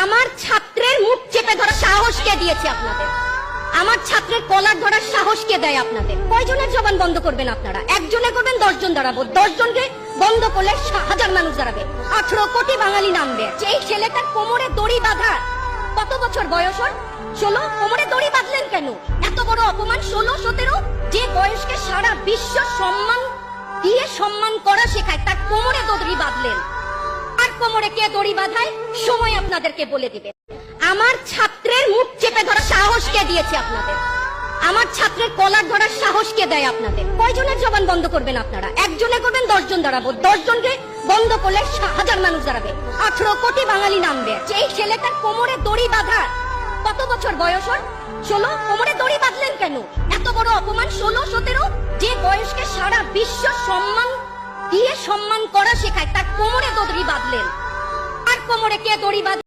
আমার ছাত্রের মুখ চেপে ধরার সাহস কে দিয়েছে আপনাদের? আমার ছাত্রের কলার ধরার সাহস কে দেয় আপনাদের? কয়জনের জবান বন্ধ করবেন আপনারা? একজনে করবেন, 10 জন দাঁড়াবো। 10 জনকে বন্ধ করলে হাজার মানুষ দাঁড়াবে, 18 কোটি বাঙালি নামবে। এই ছেলেটার কোমরে দড়ি বাঁধা, কত বছর বয়স ওর? 16। কোমরে দড়ি বাঁধলেন কেন? এত বড় অপমান। 16, 17 যে বয়সকে সারা বিশ্ব সম্মান দিয়ে সম্মান করা শেখায়, তার কোমরে দড়ি বাঁধলেন। আর কোমরে কে দড়ি বাঁধায় সময় আপনাদেরকে বলে দিবে। আমার ছাত্রের মুখ চেপে ধরার সাহস কে দিয়েছে আপনাদের? আমার ছাত্রের কলার ধরার সাহস কে দেয় আপনাদের? কয়জনের জবান বন্ধ করবেন আপনারা? একজনে করবেন, 10 জন দাঁড়াবো। 10 জনকে বন্ধ করলে হাজার মানুষ দাঁড়াবে, 18 কোটি বাঙালি নামবে। এই ছেলেটার কোমরে দড়ি বাঁধা, কত বছর বয়স ওর? 16। কোমরে দড়ি বাঁধলেন কেন? এত বড় অপমান। 16, 17 যে বয়সকে সারা বিশ্ব সম্মান দিয়ে সম্মান করা শেখায়, তার কোমরে দড়ি বাঁধলেন। আর কোমরে কে দড়ি বাঁধ